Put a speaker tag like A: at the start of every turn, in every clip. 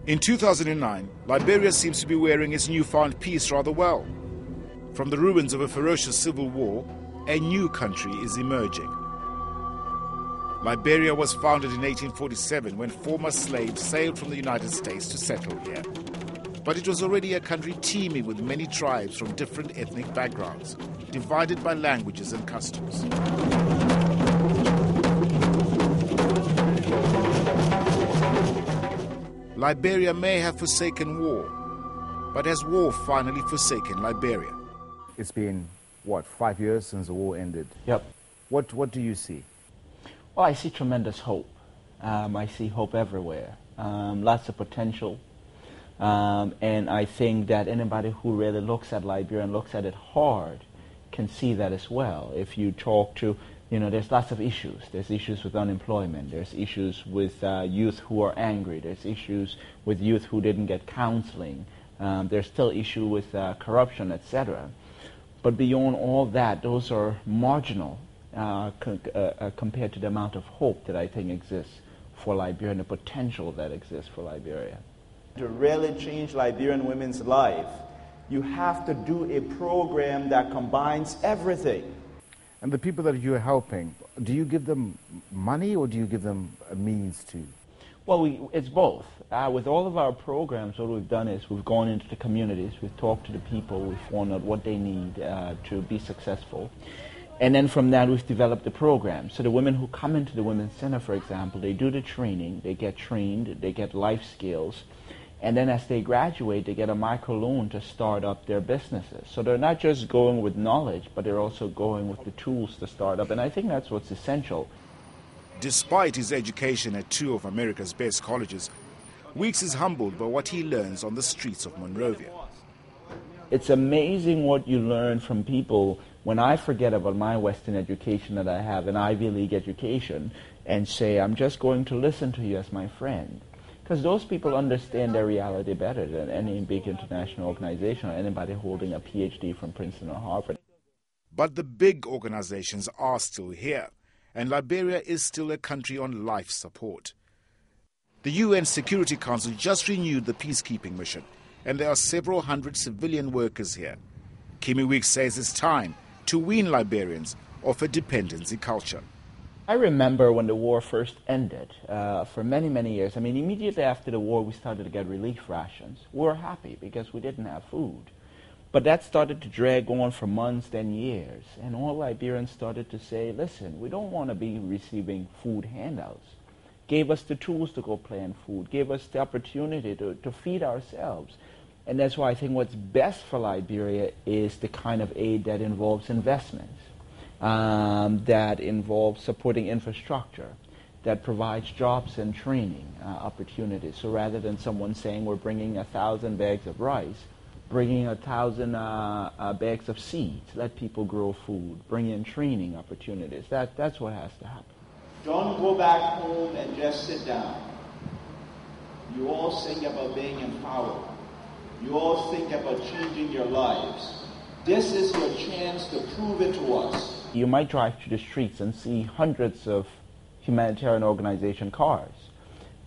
A: In 2009, Liberia seems to be wearing its newfound peace rather well. From the ruins of a ferocious civil war, a new country is emerging. Liberia was founded in 1847 when former slaves sailed from the United States to settle here. But it was already a country teeming with many tribes from different ethnic backgrounds, divided by languages and customs. Liberia may have forsaken war, but has war finally forsaken Liberia?
B: It's been, 5 years since the war ended?
C: Yep.
B: What do you see?
C: Well, I see tremendous hope. I see hope everywhere. Lots of potential. And I think that anybody who really looks at Liberia and looks at it hard can see that as well. If you talk to, there's lots of issues. There's issues with unemployment. There's issues with youth who are angry. There's issues with youth who didn't get counseling. There's still issue with corruption, etc. But beyond all that, those are marginal compared to the amount of hope that I think exists for Liberia and the potential that exists for Liberia.
D: To really change Liberian women's life, you have to do a program that combines everything.
B: And the people that you're helping, do you give them money or do you give them a means to?
C: Well, it's both. With all of our programs, what we've done is we've gone into the communities, we've talked to the people, we've found out what they need to be successful. And then from that, we've developed the program. So the women who come into the Women's Center, for example, they do the training, they get trained, they get life skills, and then as they graduate, they get a microloan to start up their businesses. So they're not just going with knowledge, but they're also going with the tools to start up. And I think that's what's essential.
A: Despite his education at two of America's best colleges, Weeks is humbled by what he learns on the streets of Monrovia.
C: It's amazing what you learn from people when I forget about my Western education that I have, an Ivy League education, and say, I'm just going to listen to you as my friend. Because those people understand their reality better than any big international organization or anybody holding a PhD from Princeton or Harvard.
A: But the big organizations are still here, and Liberia is still a country on life support. The UN Security Council just renewed the peacekeeping mission, and there are several hundred civilian workers here. Kimmie Weeks says it's time to wean Liberians off a dependency culture.
C: I remember when the war first ended, for many, many years. I mean, immediately after the war, we started to get relief rations. We were happy because we didn't have food. But that started to drag on for months, then years. And all Liberians started to say, listen, we don't want to be receiving food handouts. Gave us the tools to go plant food, gave us the opportunity to feed ourselves. And that's why I think what's best for Liberia is the kind of aid that involves investments, that involves supporting infrastructure, that provides jobs and training opportunities. So rather than someone saying we're bringing 1,000 bags of rice, bringing 1,000 bags of seeds, let people grow food, bring in training opportunities. That's what has to happen.
D: Don't go back home and just sit down. You all sing about being empowered. You all think about changing your lives. This is your chance to prove it to us.
C: You might drive through the streets and see hundreds of humanitarian organization cars.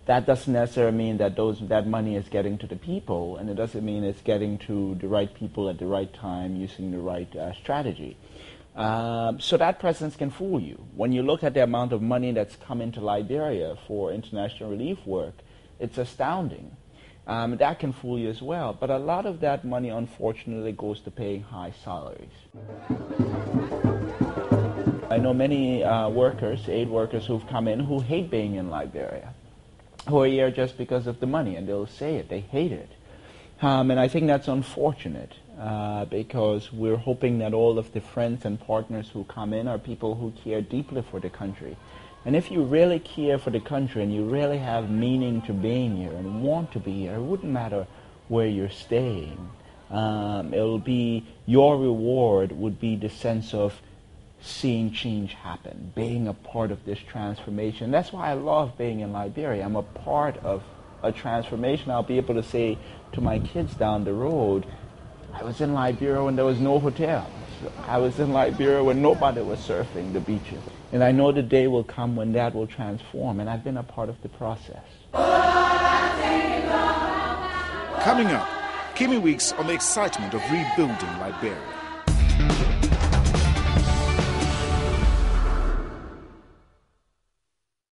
C: That doesn't necessarily mean that that money is getting to the people, and it doesn't mean it's getting to the right people at the right time using the right strategy. So that presence can fool you. When you look at the amount of money that's come into Liberia for international relief work, it's astounding. That can fool you as well. But a lot of that money, unfortunately, goes to paying high salaries. I know many aid workers who've come in who hate being in Liberia, who are here just because of the money, and they'll say it, they hate it. And I think that's unfortunate because we're hoping that all of the friends and partners who come in are people who care deeply for the country. And if you really care for the country and you really have meaning to being here and want to be here, it wouldn't matter where you're staying. It'll be, your reward would be the sense of seeing change happen, being a part of this transformation. That's why I love being in Liberia. I'm a part of a transformation. I'll be able to say to my kids down the road, I was in Liberia when there was no hotels. I was in Liberia when nobody was surfing the beaches. And I know the day will come when that will transform, and I've been a part of the process.
A: Coming up, Kimmie Weeks on the excitement of rebuilding Liberia.